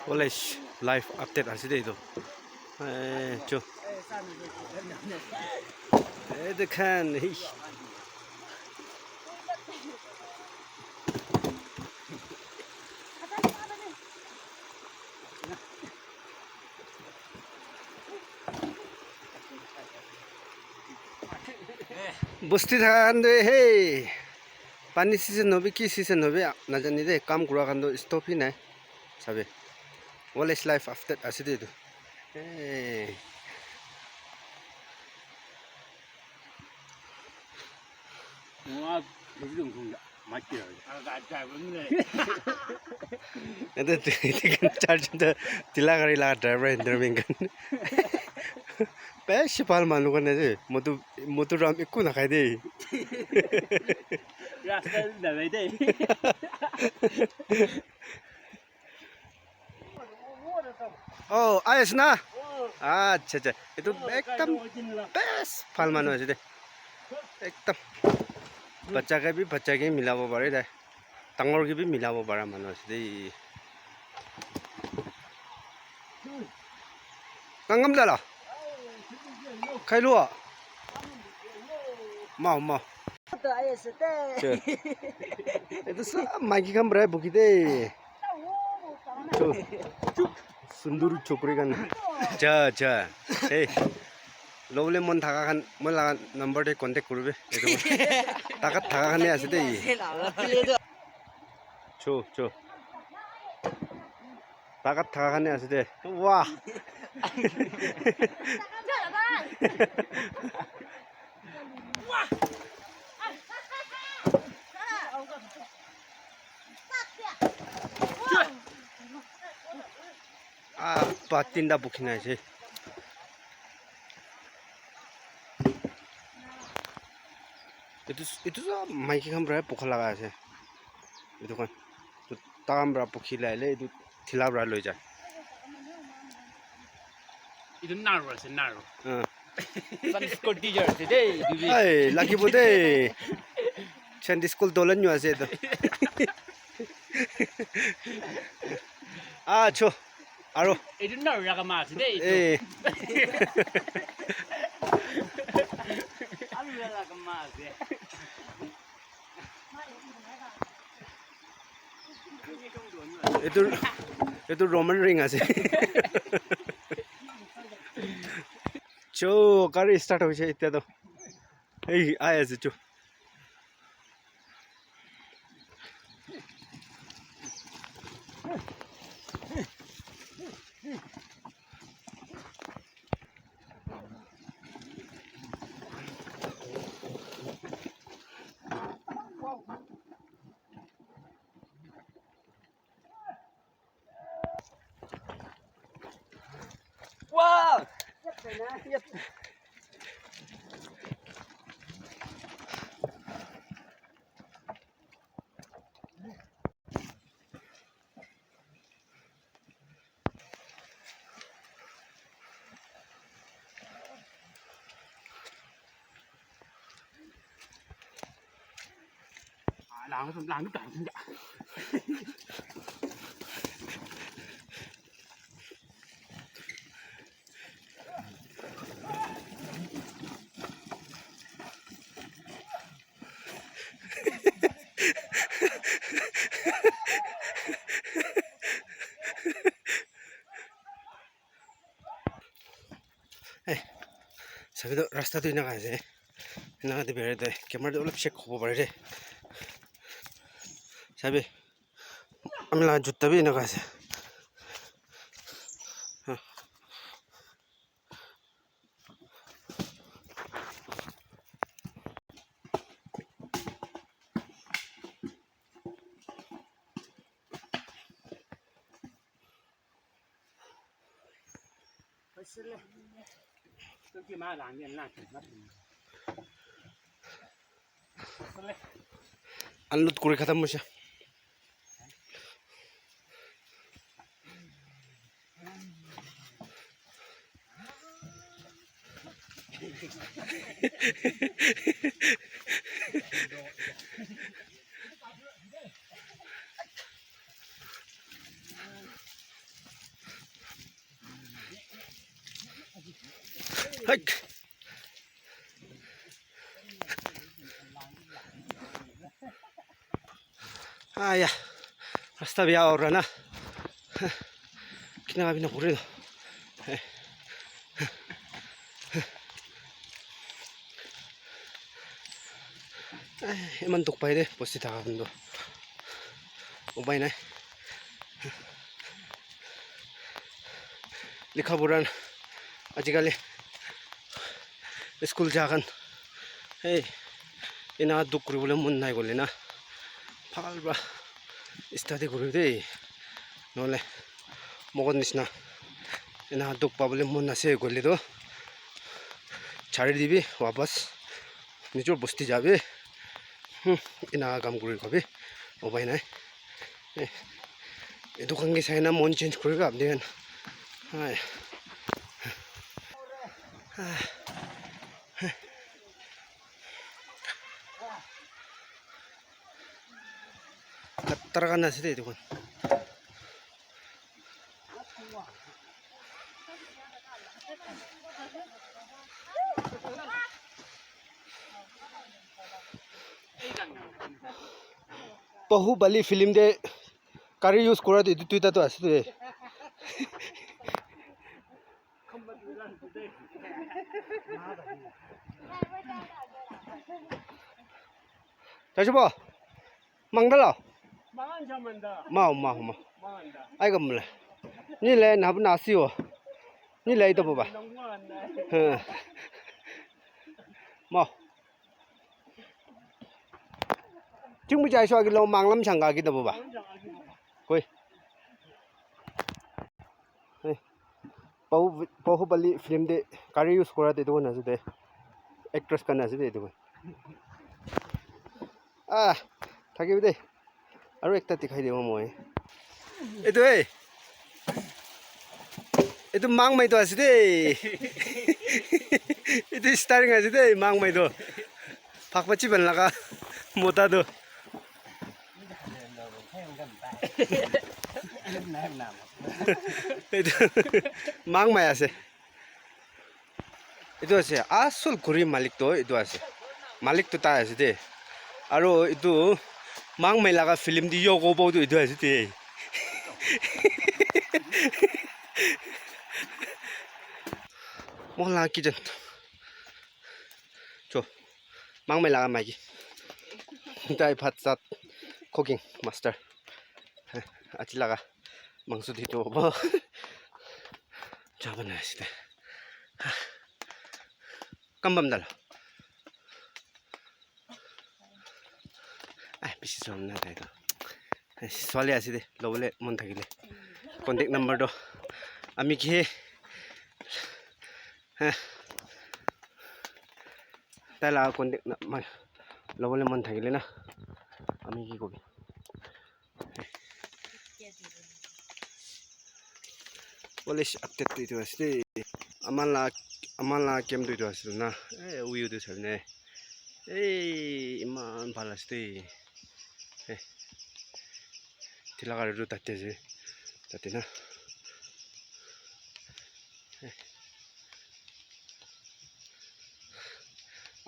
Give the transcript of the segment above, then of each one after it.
College life update aside itu. Jo. Itu kan. বস্তি থাকান্দে হেই পানী সিজন হবে কি সিজন হবে নাজানি দে কাম করা কান্দ স্টপই নাই সাবে কলেজ লাইফ আফটার আছে দে itu charge tila kari lah driver interview kan best pal manu kan aja motor ram ikut nak kaya deh rasta dah deh oh ayas na अच्छा अच्छा itu एकदम best pal manu aja deh एकदम बच्चा के मिलाब पारे दे डांगर के भी मिलाब पारा मानु आछे दे गंगम जाला खाइलो मा itu सब माइकी काम बराय बुकी दे सुंदर छोकरी kan जा hey lovely mon thaka kan mola number de contact korbe etu takat thaka khane ase dei cho takat thaka khane ase de wah patinda bukhina ase itu tuh maiki kan berapa pukul laga aja itu kan tuh takam berapa pukul lele itu thila berapa lo aja itu naruh Sunday school teacher today lagi bude Sunday school dolan nyu aja itu cho aro itu naruh ya kemas today itu Roman ring আছে চো গাড়ি start হইছে ইত্যা তো এই আয় আছে চো wow làm nước tràn sabi to rasta to ina kaise ina de bere de camera de olop check hobo pare de sabi amla jutta bi ina kaise cái mà làm như là unload করে khatam hoise ya, hasta via ahora na. Kinabi na puro. Eman tukpay de, posti takapin do. Ubay na. লিখাপঢ়াৰ আজিকালি school যাগান এই এনা দুখ কৰিবলৈ মন নাই গ'লে না ভাল বা ষ্টাডি কৰি দেই নহ'লে মগৰ নিচিনা এনা দুখ পাবলৈ মন আছে গ'লেতো ছাড়ি দিবি ৱাপাছ নিজৰ বস্তি যাবি এনা কাম কৰি খাবি উপায় নাই এই দোকানকে চাই না মন চেঞ্জ কৰিব আপনি Hai. Katar kan nasi deh itu kan. Bahubali film deh kari use kora itu Twitter tuh asli deh. Tahu coba, mangdala. Mangan zaman dah. Mau. Mangan dah. Ai cầm lại. Như lẽ nào bữa nào siêu. Như lẽ đâu bà. Mau. Chúng bây giờ sao cái lô mang lắm chẳng cả cái đâu bà. Coi. Bahubali film de kari use kora de doon ase de actress kan ase de doon থাকিবি দে আৰু একটা দেখাই দিম মই এইটো মাং মাইটো আছে দেই এইটো ষ্টাৰিং আছে দেই মাং মাইটো ফাকপাচি বান লাগা মোটাটো এইটো মাং মাই আছে এইটো আছে আসল ঘূৰি মালিকটো এইটো আছে মালিকটো তাৰ আছে দেই আৰু এইটো মাং মাই লাগা ফিল্ম দি ইয়ো ক'বতো এইটো আছে দেই মোক লাগা কি জান চ মাং মাই লাগা মাইকি তাই ভাত চাত কুকিং মাষ্টাৰ আজি লাগা মাংস দিটো হ'ব যাবা নাই আছে কাম্বাম দাল বেছি চল নাই তাইতো ছোৱালী আছে দে ল'বলৈ মন থাকিলে কণ্টেক্ট নাম্বাৰটো আমি কি তাই লগা কণ্টেক্ট ল'বলৈ মন থাকিলে না আমি কি কবি Polish update itu asli amala kem itu asli na uyu itu asli iman balas deh tilakar itu tadi sih tadi na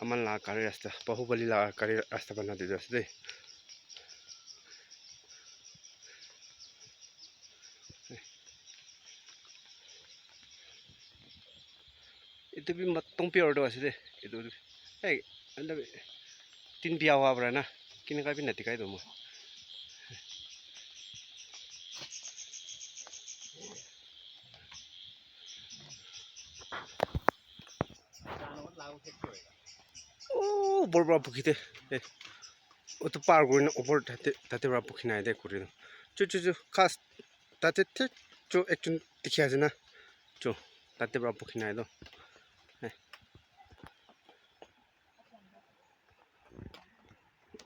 amala karir asta Bahubali la karir asta bana itu asli itu bi matong pior doa sih deh itu anda tin piawa berana kini kami nanti kaya itu mah oh berapa begitu itu parkurin over tadi berapa kena ada kurin cucu khas tadi cu action dikhi aja na cu tadi berapa kena itu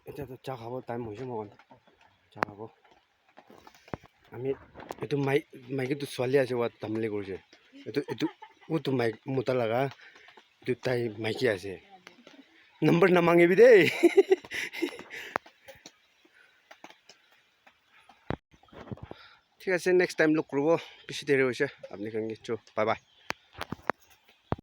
এটা তো চা খাব time হৈছে মগন চা খাব আমি এইটো মাইকীটো ছোৱালী আছে ৱাত তামলি কৰিছে এইটো ওটো মাইক মোটা লগা এইটো তাই মাইকী আছে নম্বৰ নামাঙিবি দেই ঠিক আছে নেক্সট টাইম লগ কৰিব বেছি দেৰি হৈছে আপুনি কাংগি বাই বাই